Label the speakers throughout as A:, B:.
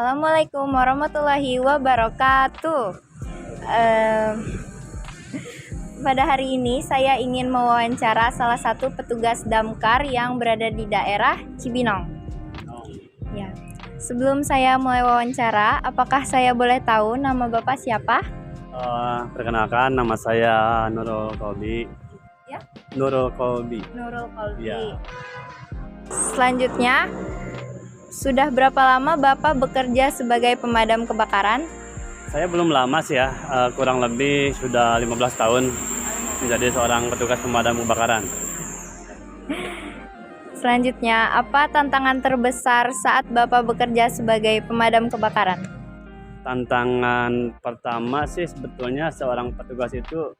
A: Assalamualaikum warahmatullahi wabarakatuh. Em, Pada hari ini saya ingin mewawancara salah satu petugas damkar yang berada di daerah Cibinong. Ya. Sebelum saya mulai wawancara, apakah saya boleh tahu nama Bapak siapa?
B: Perkenalkan, nama saya Nurul Kolbi.
A: Ya?
B: Nurul Kolbi.
A: Nurul Kolbi.
B: Ya.
A: Selanjutnya, sudah berapa lama Bapak bekerja sebagai pemadam kebakaran?
B: Saya belum lama sih ya, kurang lebih sudah 15 tahun menjadi seorang petugas pemadam kebakaran.
A: Selanjutnya, apa tantangan terbesar saat Bapak bekerja sebagai pemadam kebakaran?
B: Tantangan pertama sih sebetulnya seorang petugas itu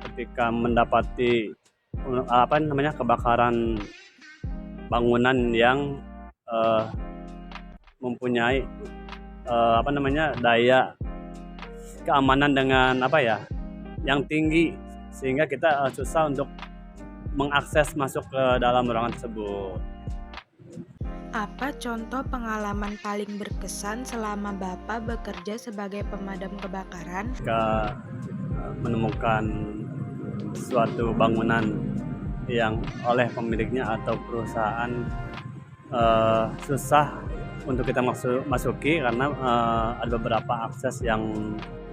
B: ketika mendapati kebakaran bangunan yang mempunyai daya keamanan dengan yang tinggi, sehingga kita susah untuk mengakses masuk ke dalam ruangan tersebut.
C: Apa contoh pengalaman paling berkesan selama Bapak bekerja sebagai pemadam kebakaran?
B: Jika menemukan suatu bangunan yang oleh pemiliknya atau perusahaan susah untuk kita masuki karena ada beberapa akses yang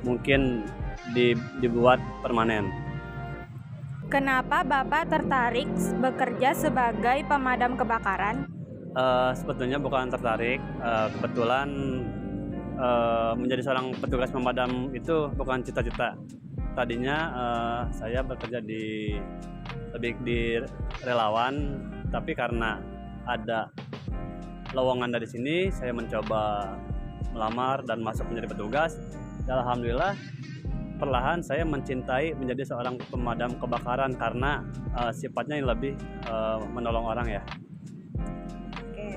B: mungkin dibuat permanen.
C: Kenapa Bapak tertarik bekerja sebagai pemadam kebakaran?
B: Sebetulnya bukan tertarik, kebetulan menjadi seorang petugas pemadam itu bukan cita-cita. Tadinya saya bekerja lebih di relawan, tapi karena ada lowongan dari sini, saya mencoba melamar dan masuk menjadi petugas. Dan alhamdulillah, perlahan saya mencintai menjadi seorang pemadam kebakaran karena sifatnya yang lebih menolong orang ya.
C: Oke.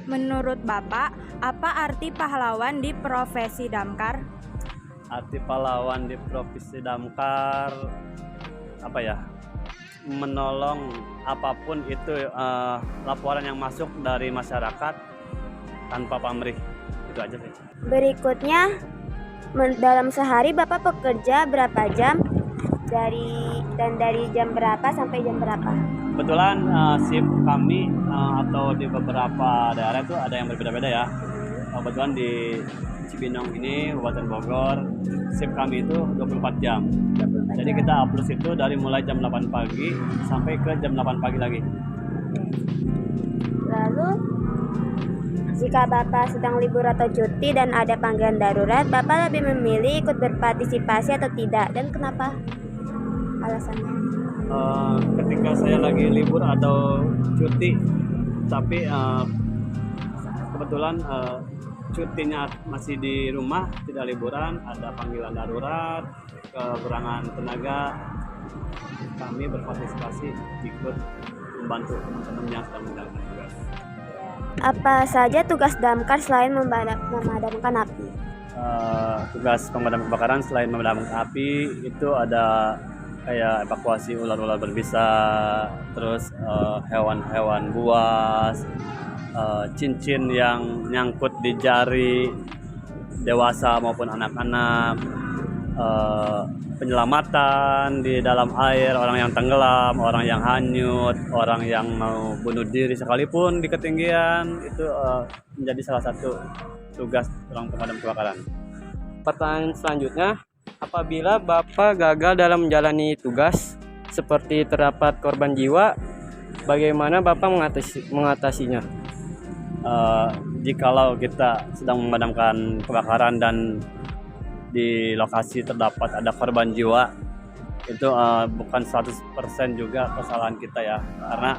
C: Menurut Bapak, apa arti pahlawan di profesi damkar?
B: Arti pahlawan di profesi damkar menolong apapun itu, laporan yang masuk dari masyarakat tanpa pamrih, itu aja sih.
D: Berikutnya, dalam sehari Bapak bekerja berapa jam dari jam berapa sampai jam berapa?
B: Kebetulan shift kami atau di beberapa daerah itu ada yang berbeda-beda ya. Kebetulan di Cibinong ini, Kabupaten Bogor, shift kami itu 24 jam. Jadi kita upload itu dari mulai jam 8 pagi sampai ke jam 8 pagi lagi.
D: Lalu, jika Bapak sedang libur atau cuti dan ada panggilan darurat, Bapak lebih memilih ikut berpartisipasi atau tidak, dan kenapa? Alasannya?
B: Ketika saya lagi libur atau cuti, tapi kebetulan cutinya masih di rumah, tidak liburan, ada panggilan darurat, kekurangan tenaga, kami berpartisipasi ikut membantu teman-teman yang sedang menjalankan tugas.
D: Apa saja tugas damkar selain memadamkan api?
B: Tugas pemadam kebakaran selain memadamkan api itu ada kayak evakuasi ular-ular berbisa, terus hewan-hewan buas, cincin yang nyangkut di jari dewasa maupun anak-anak, penyelamatan di dalam air, orang yang tenggelam, orang yang hanyut, orang yang mau bunuh diri sekalipun di ketinggian, itu menjadi salah satu tugas orang pemadam kebakaran.
E: Pertanyaan selanjutnya, apabila Bapak gagal dalam menjalani tugas seperti terdapat korban jiwa, bagaimana Bapak mengatasinya?
B: Jikalau kita sedang memadamkan kebakaran dan di lokasi terdapat ada korban jiwa, itu bukan 100% juga kesalahan kita ya, karena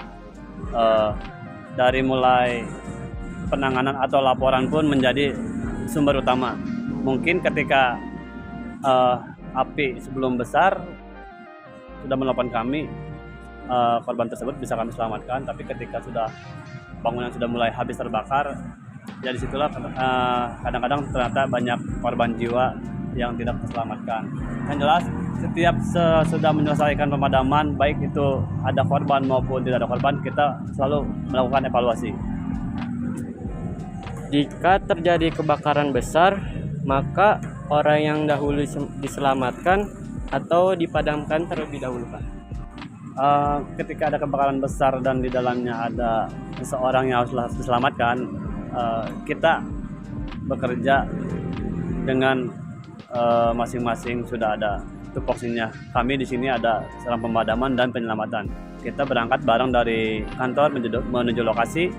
B: dari mulai penanganan atau laporan pun menjadi sumber utama. Mungkin ketika api sebelum besar sudah menelpon kami, korban tersebut bisa kami selamatkan, tapi ketika bangunan sudah mulai habis terbakar, ya disitulah kadang-kadang ternyata banyak korban jiwa yang tidak terselamatkan. Yang jelas, setiap sudah menyelesaikan pemadaman, baik itu ada korban maupun tidak ada korban, kita selalu melakukan evaluasi.
E: Jika terjadi kebakaran besar, maka orang yang dahulu diselamatkan atau dipadamkan terlebih dahulu, Pak?
B: Ketika ada kebakaran besar dan di dalamnya ada seseorang yang harus diselamatkan, kita bekerja dengan masing-masing sudah ada tupoksinya. Kami di sini ada seorang pemadaman dan penyelamatan. Kita berangkat bareng dari kantor menuju lokasi.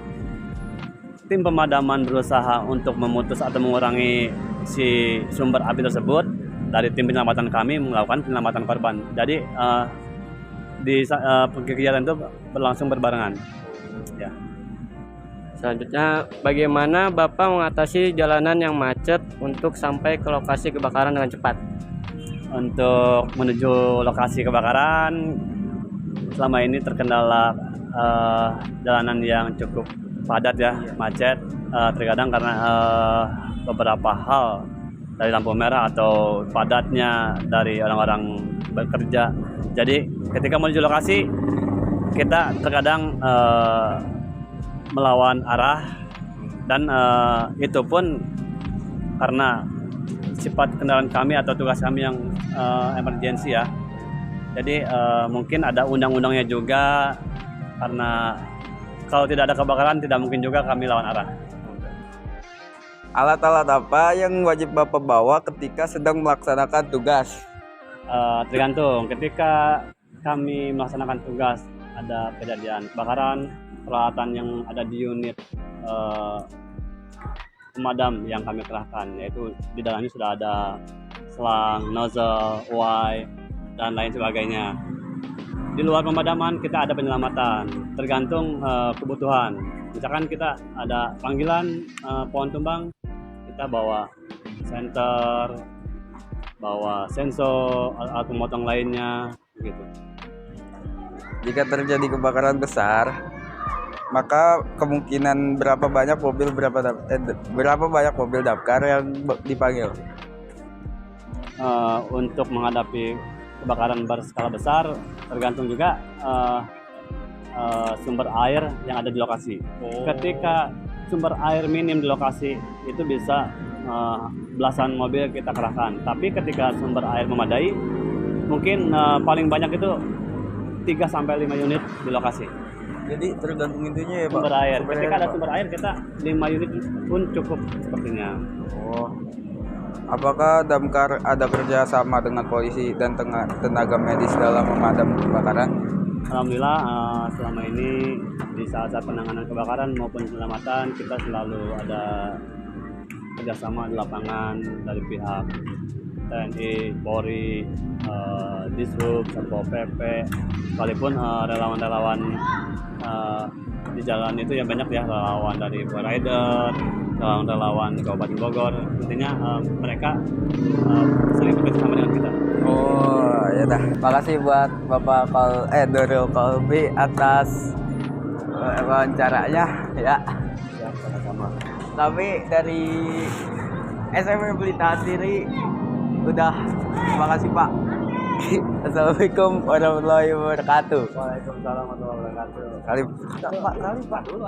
B: Tim pemadaman berusaha untuk memutus atau mengurangi si sumber api tersebut. Dari tim penyelamatan kami melakukan penyelamatan korban. Jadi kegiatan itu berlangsung berbarengan. Ya.
E: Selanjutnya, bagaimana Bapak mengatasi jalanan yang macet untuk sampai ke lokasi kebakaran dengan cepat?
B: Untuk menuju lokasi kebakaran, selama ini terkendala jalanan yang cukup padat ya, macet. Terkadang karena beberapa hal dari lampu merah atau padatnya dari orang-orang bekerja. Jadi ketika menuju lokasi, kita terkadang melawan arah dan itu pun karena sifat kendaraan kami atau tugas kami yang emergensi ya. Jadi mungkin ada undang-undangnya juga, karena kalau tidak ada kebakaran tidak mungkin juga kami lawan arah.
F: Alat-alat apa yang wajib Bapak bawa ketika sedang melaksanakan tugas?
B: Tergantung, ketika kami melaksanakan tugas ada kejadian kebakaran, peralatan yang ada di unit pemadam yang kami kerahkan, yaitu di dalamnya sudah ada selang, nozzle, uai, dan lain sebagainya. Di luar pemadaman kita ada penyelamatan, tergantung kebutuhan. Misalkan kita ada panggilan pohon tumbang, kita bawa senter, bawa sensor, alat pemotong lainnya, gitu.
F: Jika terjadi kebakaran besar, maka kemungkinan berapa banyak mobil damkar yang dipanggil?
B: Untuk menghadapi kebakaran berskala besar tergantung juga sumber air yang ada di lokasi. Ketika sumber air minim di lokasi itu bisa belasan mobil kita kerahkan. Tapi ketika sumber air memadai, mungkin paling banyak itu 3-5 unit di lokasi.
F: Jadi tergantung intinya ya Pak?
B: Sumber air. Ketika ada sumber air kita 5 unit pun cukup sepertinya.
F: Oh. Apakah damkar ada kerjasama dengan polisi dan tenaga medis dalam memadam kebakaran?
B: Alhamdulillah selama ini di saat-saat penanganan kebakaran maupun penyelamatan kita selalu ada kerjasama di lapangan dari pihak TNI, Polri, Dishub, Satpol PP, sekalipun relawan-relawan di jalan itu ya banyak ya, relawan dari Rider, relawan Kabupaten Bogor. Intinya mereka sering bekerja sama dengan kita.
F: Oh ya dah, makasih buat Bapak Nurul Kolbi atas wawancaranya ya.
B: Ya, sama-sama.
F: Tapi dari SMP Pelita sendiri udah, terima kasih Pak. Assalamualaikum warahmatullahi wabarakatuh.
B: Waalaikumsalam warahmatullahi wabarakatuh.
F: Kali Pak dulu.